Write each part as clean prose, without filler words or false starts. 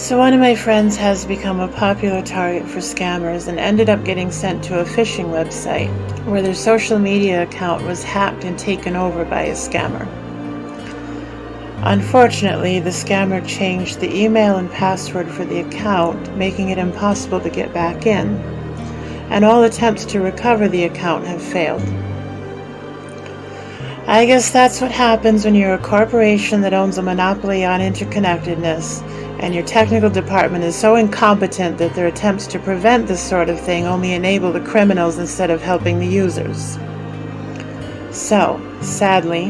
So one of my friends has become a popular target for scammers and ended up getting sent to a phishing website where their social media account was hacked and taken over by a scammer. Unfortunately, the scammer changed the email and password for the account, making it impossible to get back in, and all attempts to recover the account have failed. I guess that's what happens when you're a corporation that owns a monopoly on interconnectedness, and your technical department is so incompetent that their attempts to prevent this sort of thing only enable the criminals instead of helping the users. So, sadly,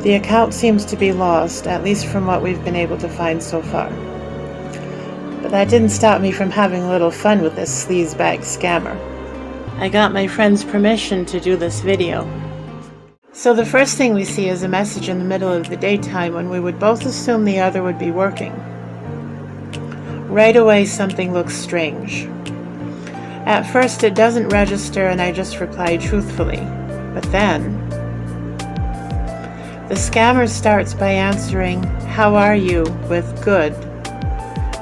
the account seems to be lost, at least from what we've been able to find so far. But that didn't stop me from having a little fun with this sleazebag scammer. I got my friend's permission to do this video. So the first thing we see is a message in the middle of the daytime when we would both assume the other would be working. Right away, something looks strange. At first, it doesn't register and I just reply truthfully. But then, the scammer starts by answering, "How are you?" with "good."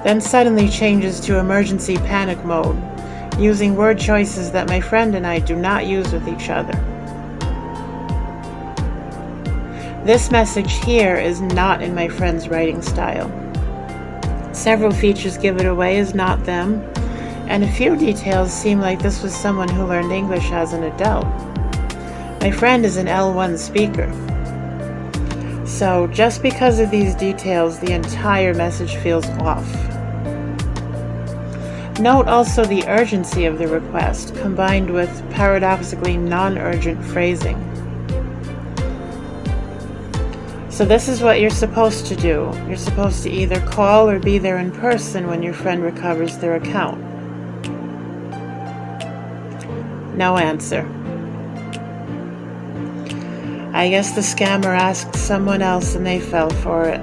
Then suddenly changes to emergency panic mode, using word choices that my friend and I do not use with each other. This message here is not in my friend's writing style. Several features give it away as not them, and a few details seem like this was someone who learned English as an adult. My friend is an L1 speaker. So just because of these details, the entire message feels off. Note also the urgency of the request, combined with paradoxically non-urgent phrasing. So this is what you're supposed to do. You're supposed to either call or be there in person when your friend recovers their account. No answer. I guess the scammer asked someone else and they fell for it.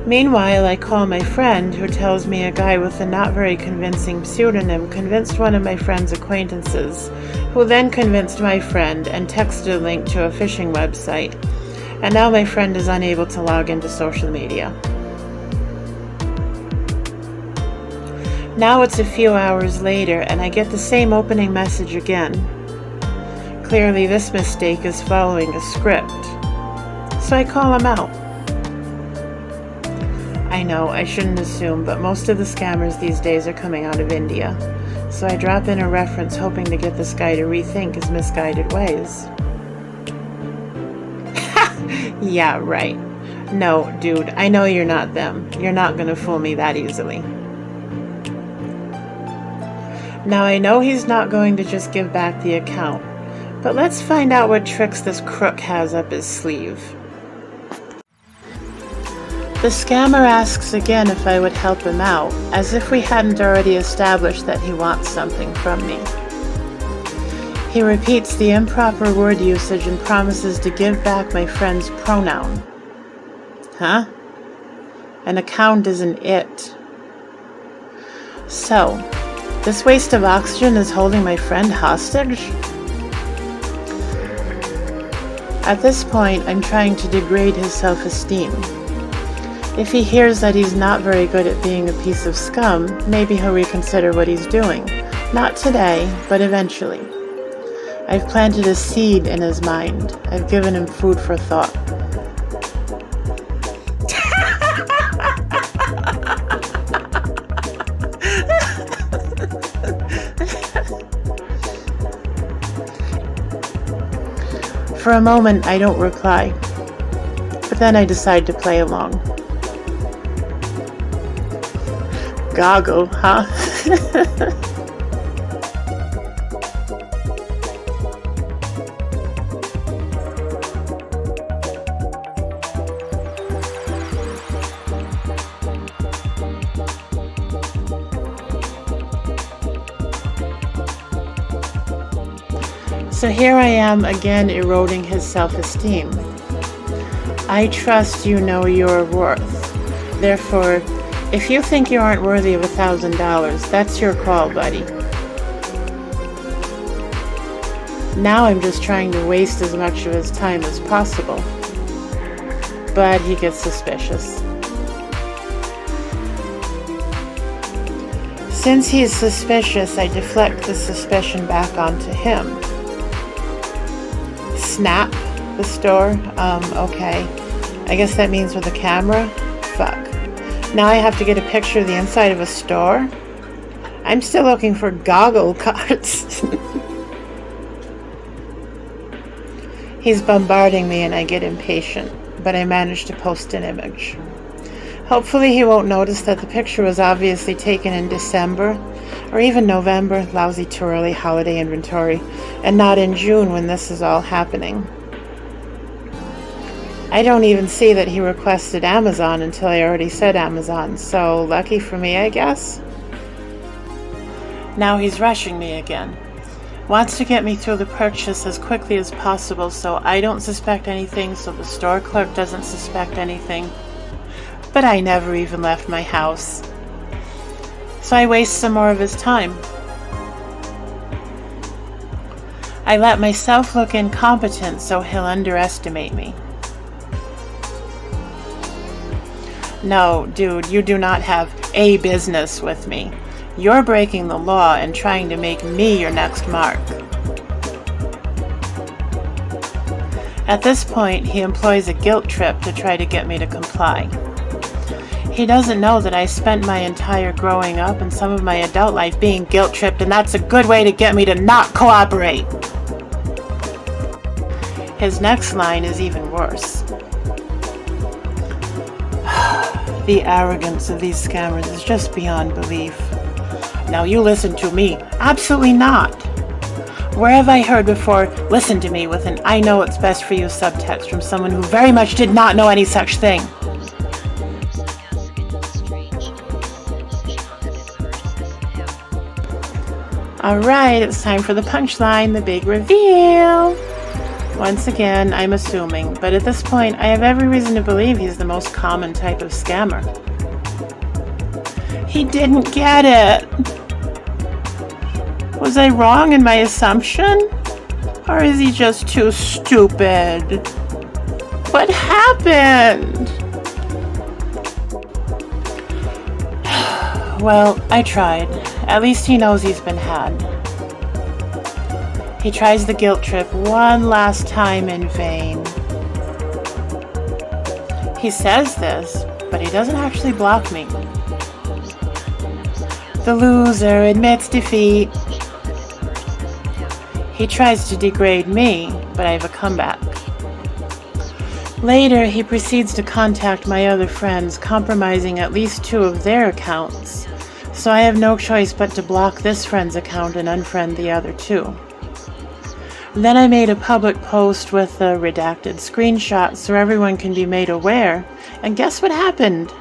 Meanwhile, I call my friend, who tells me a guy with a not very convincing pseudonym convinced one of my friend's acquaintances, who then convinced my friend and texted a link to a phishing website, and now my friend is unable to log into social media. Now it's a few hours later and I get the same opening message again. Clearly this mistake is following a script, so I call him out. I know, I shouldn't assume, but most of the scammers these days are coming out of India, so I drop in a reference hoping to get this guy to rethink his misguided ways. Yeah, right. No, dude, I know you're not them. You're not gonna fool me that easily. Now I know he's not going to just give back the account, but let's find out what tricks this crook has up his sleeve. The scammer asks again if I would help him out, as if we hadn't already established that he wants something from me. He repeats the improper word usage and promises to give back my friend's pronoun. Huh? An account isn't it. So, this waste of oxygen is holding my friend hostage? At this point, I'm trying to degrade his self-esteem. If he hears that he's not very good at being a piece of scum, maybe he'll reconsider what he's doing. Not today, but eventually. I've planted a seed in his mind. I've given him food for thought. For a moment, I don't reply, but then I decide to play along. Goggle, huh? So here I am again eroding his self-esteem. I trust you know your worth. Therefore, if you think you aren't worthy of $1,000, that's your call, buddy. Now I'm just trying to waste as much of his time as possible. But he gets suspicious. Since he's suspicious, I deflect the suspicion back onto him. Snap the store? Okay. I guess that means with a camera? Fuck. Now I have to get a picture of the inside of a store? I'm still looking for goggle cards. He's bombarding me and I get impatient, but I manage to post an image. Hopefully he won't notice that the picture was obviously taken in December, or even November, lousy too early holiday inventory, and not in June when this is all happening. I don't even see that he requested Amazon until I already said Amazon, so lucky for me, I guess. Now he's rushing me again. Wants to get me through the purchase as quickly as possible so I don't suspect anything, so the store clerk doesn't suspect anything. But I never even left my house. So I waste some more of his time. I let myself look incompetent so he'll underestimate me. No, dude, you do not have a business with me. You're breaking the law and trying to make me your next mark. At this point, he employs a guilt trip to try to get me to comply. He doesn't know that I spent my entire growing up and some of my adult life being guilt-tripped, and that's a good way to get me to not cooperate. His next line is even worse. The arrogance of these scammers is just beyond belief. Now you listen to me. Absolutely not. Where have I heard before, listen to me, with an I know what's best for you subtext from someone who very much did not know any such thing? Alright, it's time for the punchline, the big reveal. Once again, I'm assuming, but at this point, I have every reason to believe he's the most common type of scammer. He didn't get it. Was I wrong in my assumption? Or is he just too stupid? What happened? Well, I tried. At least he knows he's been had. He tries the guilt trip one last time in vain. He says this, but he doesn't actually block me. The loser admits defeat. He tries to degrade me, but I have a comeback. Later, he proceeds to contact my other friends, compromising at least 2 of their accounts. So I have no choice but to block this friend's account and unfriend the other 2. Then I made a public post with a redacted screenshot so everyone can be made aware. And guess what happened?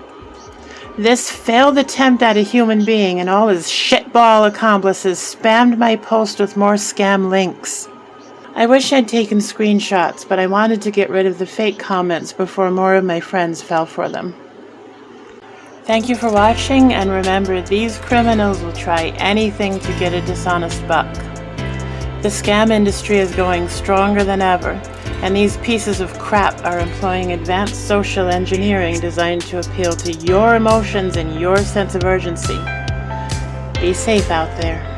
This failed attempt at a human being and all his shitball accomplices spammed my post with more scam links. I wish I'd taken screenshots, but I wanted to get rid of the fake comments before more of my friends fell for them. Thank you for watching, and remember, these criminals will try anything to get a dishonest buck. The scam industry is going stronger than ever, and these pieces of crap are employing advanced social engineering designed to appeal to your emotions and your sense of urgency. Be safe out there.